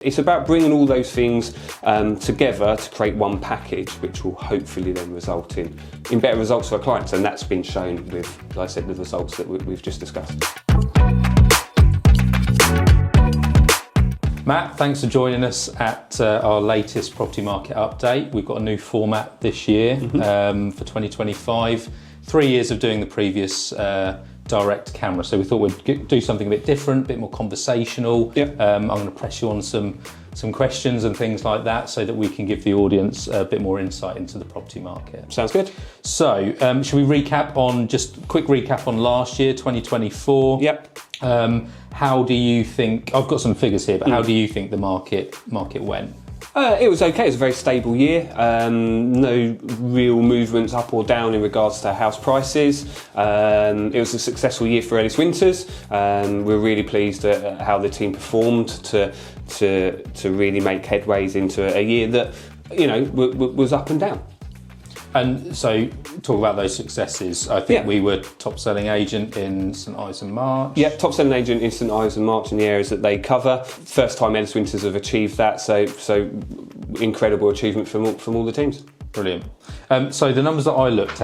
It's about bringing all those things together to create one package, which will hopefully then result in better results for our clients, and that's been shown with, as I said, the results that we've just discussed. Matt, thanks for joining us at our latest property market update. We've got a new format this year for 2025. 3 years of doing the previous direct camera, so we thought we'd do something a bit different, a bit more conversational. Yep. I'm going to press you on some questions and things like that so that we can give the audience a bit more insight into the property market. Sounds good. So should we just a quick recap on last year, 2024? Yep. How do you think, I've got some figures here, but how do you think the market went? It was okay. It was a very stable year. No real movements up or down in regards to house prices. It was a successful year for Ellis Winters. We're really pleased at how the team performed to really make headways into a year that, you know, was up and down. And so, talk about those successes. I think we were top selling agent in St Ives and March. Yeah, top selling agent in St Ives and March in the areas that they cover. First time Ellis Winters have achieved that, so incredible achievement from all the teams. Brilliant. So the numbers that I looked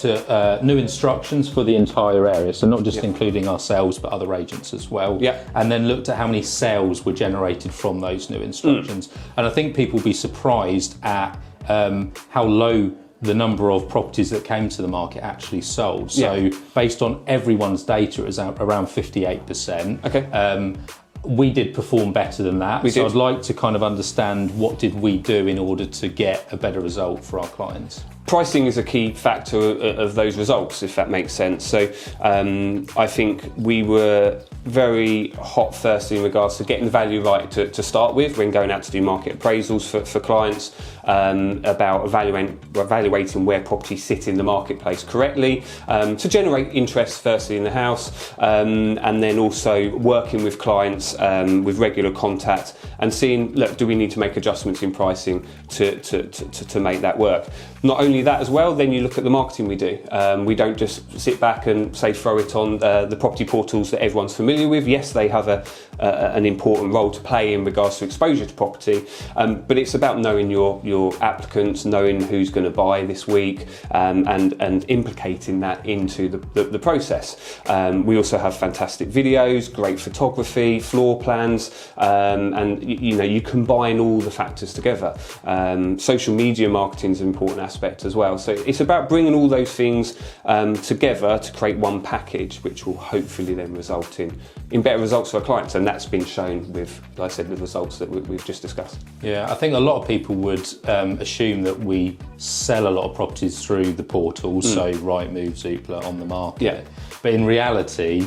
at, new instructions for the entire area, so not just including ourselves but other agents as well. Yeah. And then looked at how many sales were generated from those new instructions. And I think people will be surprised at how low the number of properties that came to the market actually sold. So based on everyone's data, it was around 58%. Okay. We did perform better than that. So I'd like to kind of understand, what did we do in order to get a better result for our clients? Pricing is a key factor of those results, if that makes sense. So I think we were very hot first in regards to getting the value right to start with when going out to do market appraisals for clients, about evaluating where properties sit in the marketplace correctly, to generate interest firstly in the house, and then also working with clients with regular contact and seeing, look, do we need to make adjustments in pricing to make that work? Not only that as well, then you look at the marketing we do. We don't just sit back and say throw it on the property portals that everyone's familiar with. Yes, they have an important role to play in regards to exposure to property, but it's about knowing your applicants, knowing who's going to buy this week, and implicating that into the process. We also have fantastic videos, great photography, floor plans, and you combine all the factors together. Social media marketing is an important aspect as well. So it's about bringing all those things together to create one package, which will hopefully then result in better results for our clients, and that's been shown with, as I said, the results that we've just discussed. Yeah, I think a lot of people would assume that we sell a lot of properties through the portals, so Rightmove, Zoopla, on the market. Yeah. But in reality,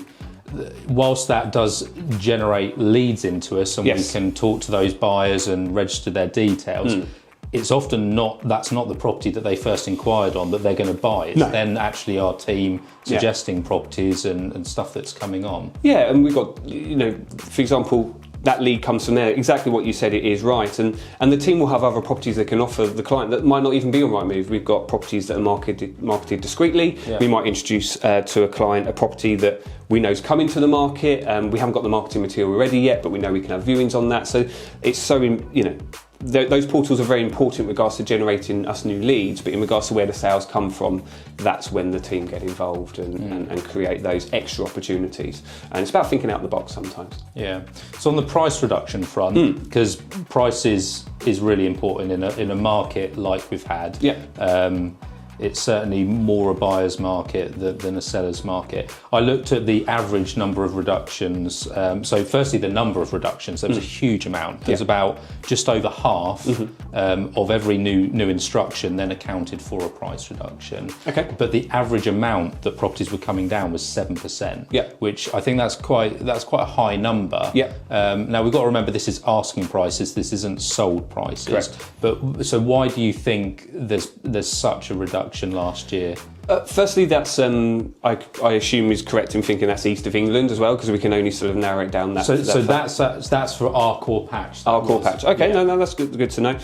whilst that does generate leads into us and we can talk to those buyers and register their details, it's often that's not the property that they first inquired on that they're going to buy. It's then actually our team suggesting properties and stuff that's coming on. Yeah, and we've got, for example, that lead comes from there. Exactly what you said, it is right. And the team will have other properties they can offer the client that might not even be on Rightmove. We've got properties that are marketed discreetly. Yeah. We might introduce to a client a property that we know is coming to the market. We haven't got the marketing material ready yet, but we know we can have viewings on that. So it's those portals are very important in regards to generating us new leads, but in regards to where the sales come from, that's when the team get involved and create those extra opportunities. And it's about thinking out the box sometimes. Yeah. So on the price reduction front, because price is really important in a market like we've had. Yeah. It's certainly more a buyer's market than a seller's market. I looked at the average number of reductions. So firstly, the number of reductions, there was a huge amount. There's about just over half of every new instruction then accounted for a price reduction. Okay. But the average amount that properties were coming down was 7%. Yeah. Which I think that's quite a high number. Yeah. Now we've got to remember, this is asking prices, this isn't sold prices. Correct. But so why do you think there's such a reduction last year? Firstly, that's I assume is correct in thinking that's east of England as well, because we can only sort of narrow it down that. So that's for our core patch. Our core patch. Okay, no, that's good to know.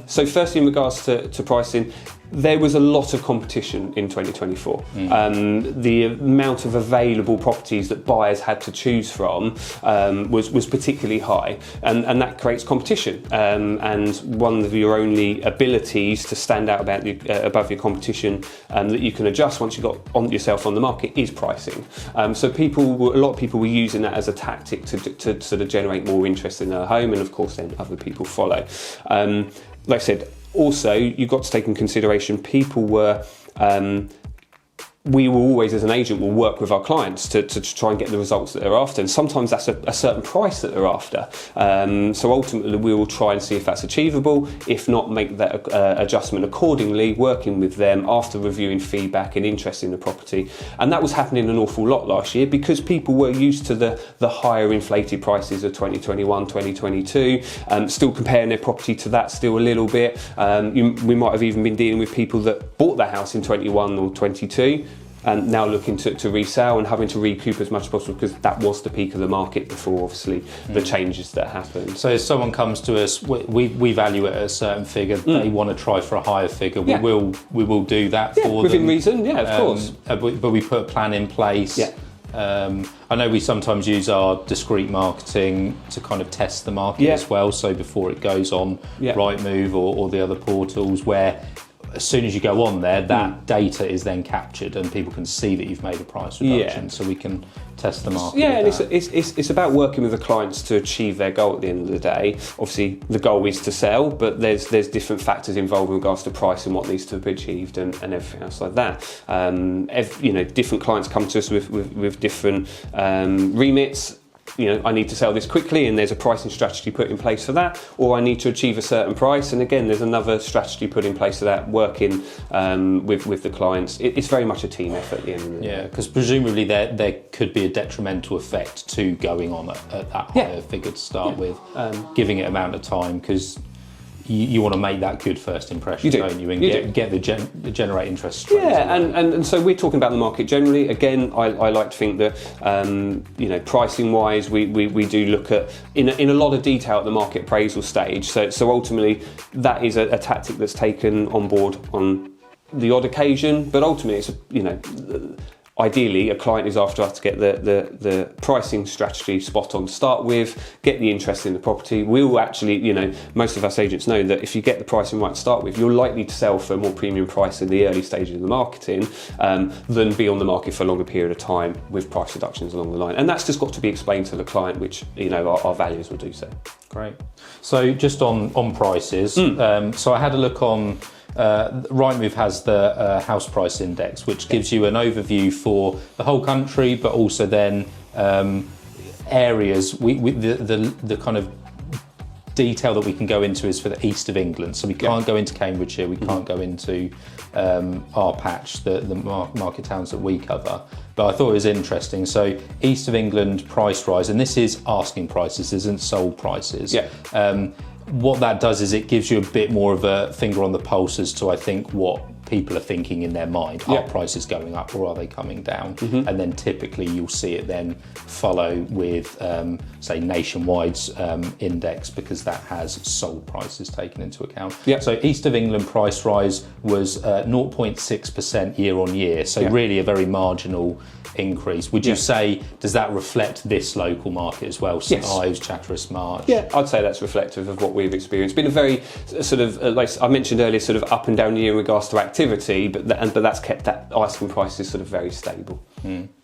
So firstly, in regards to pricing, There was a lot of competition in 2024. The amount of available properties that buyers had to choose from was particularly high, and that creates competition. And one of your only abilities to stand out above your competition that you can adjust once you got yourself on the market is pricing. So a lot of people were using that as a tactic to sort of generate more interest in their home, and of course then other people follow. Like I said, also, you've got to take in consideration people were, we will always, as an agent, will work with our clients to try and get the results that they're after. And sometimes that's a certain price that they're after. So ultimately, we will try and see if that's achievable. If not, make that adjustment accordingly, working with them after reviewing feedback and interest in the property. And that was happening an awful lot last year because people were used to the higher inflated prices of 2021, 2022, still comparing their property to that still a little bit. We might have even been dealing with people that bought their house in 21 or 22, and now looking to resell and having to recoup as much as possible because that was the peak of the market before obviously the changes that happened. So if someone comes to us, we value it at a certain figure, they want to try for a higher figure, we will do that for them. Within reason, of course. But we put a plan in place. I know we sometimes use our discreet marketing to kind of test the market as well, so before it goes on Rightmove or the other portals, where as soon as you go on there, that data is then captured and people can see that you've made a price reduction, so we can test the market. And it's about working with the clients to achieve their goal at the end of the day. Obviously, the goal is to sell, but there's different factors involved in regards to price and what needs to be achieved and everything else like that. Different clients come to us with different remits. I need to sell this quickly and there's a pricing strategy put in place for that, or I need to achieve a certain price, and again there's another strategy put in place for that, working with the clients. It's very much a team effort at the end of the day. Because presumably there could be a detrimental effect to going on at that higher figure to start with, giving it amount of time, because you want to make that good first impression, don't you? And get the generate interest straight away. And so we're talking about the market generally. Again, I like to think that pricing wise, we do look at in a lot of detail at the market appraisal stage. So ultimately, that is a tactic that's taken on board on the odd occasion, but ultimately it's ideally, a client is after us to get the pricing strategy spot on to start with, get the interest in the property. We will actually, most of us agents know that if you get the pricing right to start with, you're likely to sell for a more premium price in the early stages of the marketing than be on the market for a longer period of time with price reductions along the line. And that's just got to be explained to the client, which, our values will do so. Great. So just on prices, so I had a look on Rightmove has the house price index, which gives you an overview for the whole country, but also then areas. The kind of detail that we can go into is for the east of England. So we can't go into Cambridgeshire, we can't go into our patch, the market towns that we cover. But I thought it was interesting. So east of England price rise, and this is asking prices, this isn't sold prices. What that does is it gives you a bit more of a finger on the pulse as to, I think, what people are thinking in their mind. Are prices going up or are they coming down? And then typically you'll see it then follow with, say, Nationwide's index, because that has sold prices taken into account. So East of England price rise was 0.6% year on year. So really a very marginal increase. Would you say, does that reflect this local market as well? St Ives, Chatteris, March? I'd say that's reflective of what we've experienced. Been a very sort of, like I mentioned earlier, sort of up and down year in regards to activity, but that's kept that asking prices sort of very stable.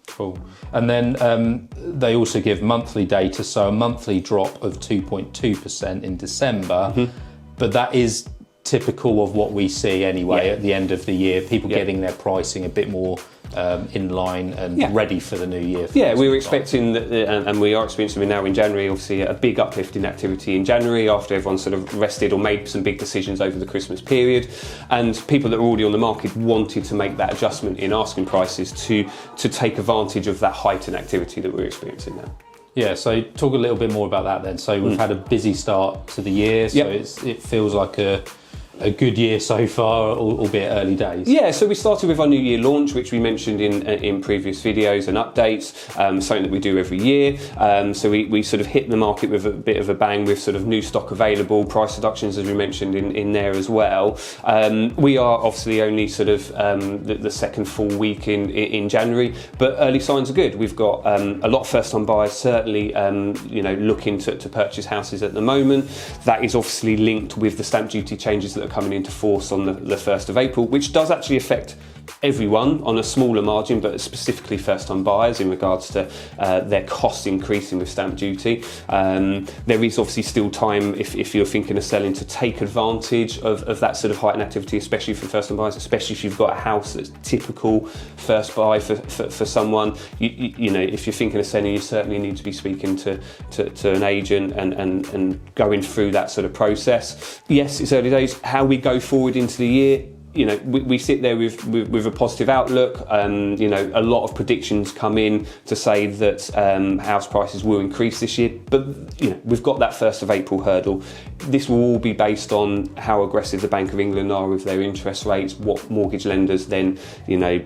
Cool. And then they also give monthly data, so a monthly drop of 2.2% in December, but that is typical of what we see anyway at the end of the year, people getting their pricing a bit more in line and ready for the new year. We were expecting that, and we are experiencing now in January, obviously a big uplift in activity in January after everyone sort of rested or made some big decisions over the Christmas period, and people that were already on the market wanted to make that adjustment in asking prices to take advantage of that heightened activity that we're experiencing now. So talk a little bit more about that then. So we've had a busy start to the year, so it feels like a a good year so far, albeit early days. Yeah, so we started with our New Year launch, which we mentioned in previous videos and updates, something that we do every year. So we sort of hit the market with a bit of a bang with sort of new stock available, price reductions as we mentioned in there as well. We are obviously only sort of the second full week in January, but early signs are good. We've got a lot of first-time buyers certainly looking to purchase houses at the moment. That is obviously linked with the stamp duty changes that are coming into force on the 1st of April, which does actually affect everyone on a smaller margin, but specifically first-time buyers in regards to their costs increasing with stamp duty. There is obviously still time if you're thinking of selling to take advantage of that sort of heightened activity, especially for first-time buyers, especially if you've got a house that's typical first buy for someone. You know, if you're thinking of selling, you certainly need to be speaking to an agent and going through that sort of process. Yes, it's early days. How we go forward into the year, you know, we sit there with a positive outlook. You know, a lot of predictions come in to say that house prices will increase this year, but you know, we've got that 1st of April hurdle. This will all be based on how aggressive the Bank of England are with their interest rates, what mortgage lenders then, you know,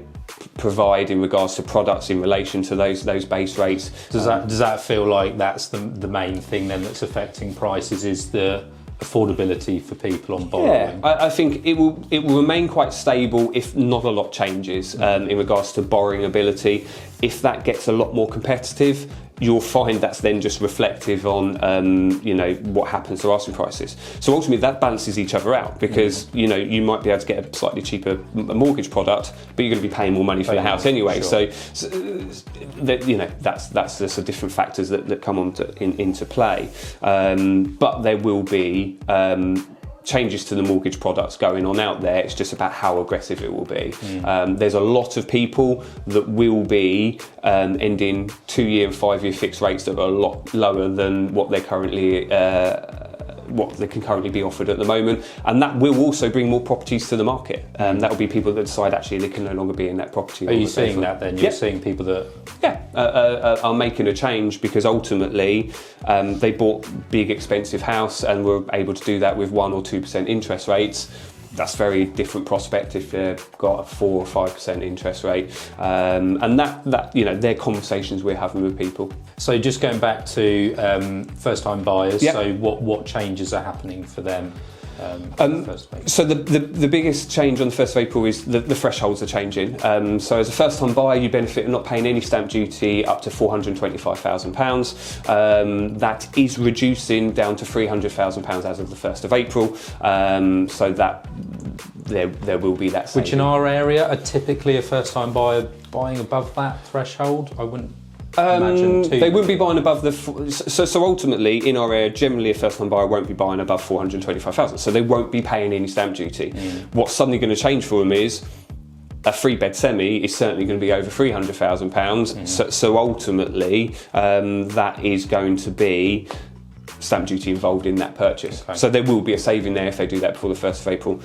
provide in regards to products in relation to those base rates. Does that feel like that's the main thing then that's affecting prices, is the affordability for people on borrowing? Yeah, I think it will remain quite stable if not a lot changes in regards to borrowing ability. If that gets a lot more competitive, you'll find that's then just reflective on you know, what happens to asking prices. So ultimately that balances each other out, because you know, you might be able to get a slightly cheaper mortgage product, but you're going to be paying more money for the house anyway. Sure. So you know, that's just the different factors that come into play. But there will be changes to the mortgage products going on out there. It's just about how aggressive it will be. There's a lot of people that will be ending 2-year and 5-year fixed rates that are a lot lower than what they're currently what they can currently be offered at the moment, and that will also bring more properties to the market. That will be people that decide actually they can no longer be in that property. Are you seeing that then? You're seeing people that are making a change because ultimately they bought big expensive house and were able to do that with 1 or 2% interest rates. That's very different prospect if you've got a 4 or 5% interest rate, and that you know, they're conversations we're having with people. So just going back to first-time buyers, so what changes are happening for them? So the biggest change on the 1st of April is the thresholds are changing. So as a first-time buyer, you benefit from not paying any stamp duty up to £425,000. That is reducing down to £300,000 as of the 1st of April. So that there will be that saving. Which in our area are typically a first-time buyer buying above that threshold? I wouldn't imagine too. They wouldn't be buying above the... So ultimately, in our area, generally a first-time buyer won't be buying above £425,000. So they won't be paying any stamp duty. What's suddenly going to change for them is a 3-bed semi is certainly going to be over £300,000. So ultimately, that is going to be stamp duty involved in that purchase. Okay. So there will be a saving there if they do that before the 1st of April.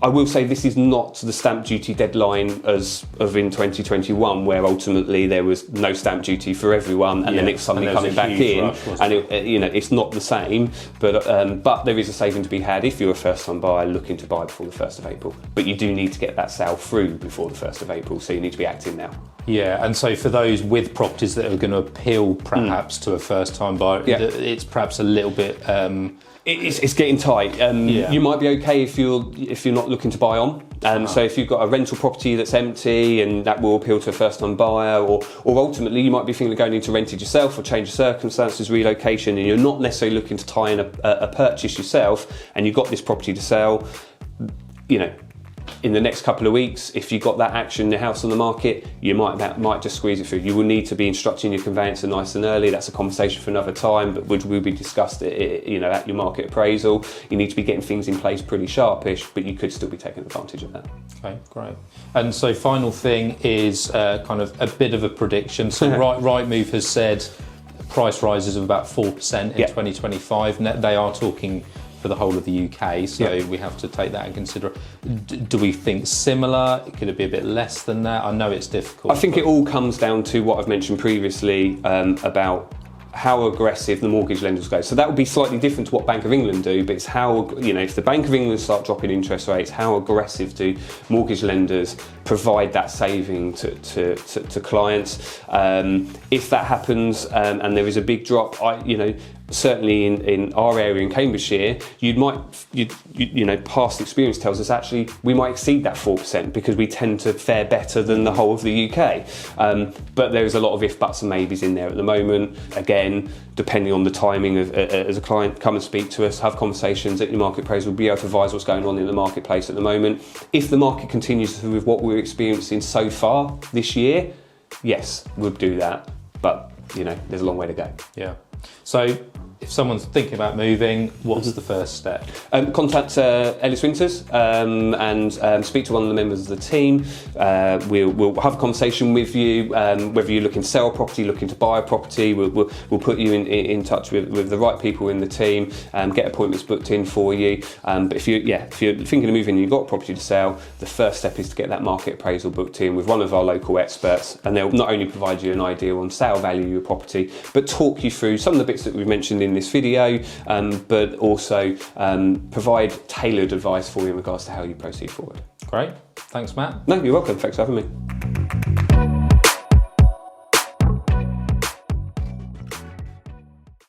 I will say this is not the stamp duty deadline as of in 2021, where ultimately there was no stamp duty for everyone, and then it's suddenly coming back in, and you know, it's not the same. But there is a saving to be had if you're a first-time buyer looking to buy before the 1st of April. But you do need to get that sale through before the 1st of April, so you need to be acting now. Yeah, and so for those with properties that are going to appeal perhaps to a first-time buyer, it's perhaps a little bit... It's getting tight. You might be okay if you're not looking to buy on. So if you've got a rental property that's empty and that will appeal to a first-time buyer, or ultimately you might be thinking of going into rented yourself or change of circumstances, relocation, and you're not necessarily looking to tie in a purchase yourself, and you've got this property to sell, you know, in the next couple of weeks, if you've got that action in your house on the market, you might just squeeze it through. You will need to be instructing your conveyancer nice and early. That's a conversation for another time, but which will be discussed at your market appraisal. You need to be getting things in place pretty sharpish, but you could still be taking advantage of that. Okay, great. And so final thing is kind of a bit of a prediction. So Rightmove has said price rises of about 4% in 2025. They are talking for the whole of the UK, so we have to take that and consider. Do we think similar? Could it be a bit less than that? I know it's difficult. I think it all comes down to what I've mentioned previously about how aggressive the mortgage lenders go. So that would be slightly different to what Bank of England do, but it's how, if the Bank of England start dropping interest rates, how aggressive do mortgage lenders provide that saving to clients? If that happens and there is a big drop, certainly in our area in Cambridgeshire, past experience tells us actually we might exceed that 4% because we tend to fare better than the whole of the UK. But there is a lot of if, buts and maybes in there at the moment. Again, depending on the timing of as a client, come and speak to us, have conversations at your market appraisal, we'll be able to advise what's going on in the marketplace at the moment. If the market continues with what we're experiencing so far this year, yes, we'll do that. But, there's a long way to go. Yeah. So if someone's thinking about moving, what's the first step? Contact Ellis Winters and speak to one of the members of the team. We'll have a conversation with you, whether you're looking to sell a property, looking to buy a property. We'll put you in touch with the right people in the team, get appointments booked in for you. But if you're thinking of moving and you've got a property to sell, the first step is to get that market appraisal booked in with one of our local experts, and they'll not only provide you an idea on sale value of your property, but talk you through some of the bits that we've mentioned in this video, but also provide tailored advice for you in regards to how you proceed forward. Great. Thanks, Matt. No, you're welcome. Thanks for having me.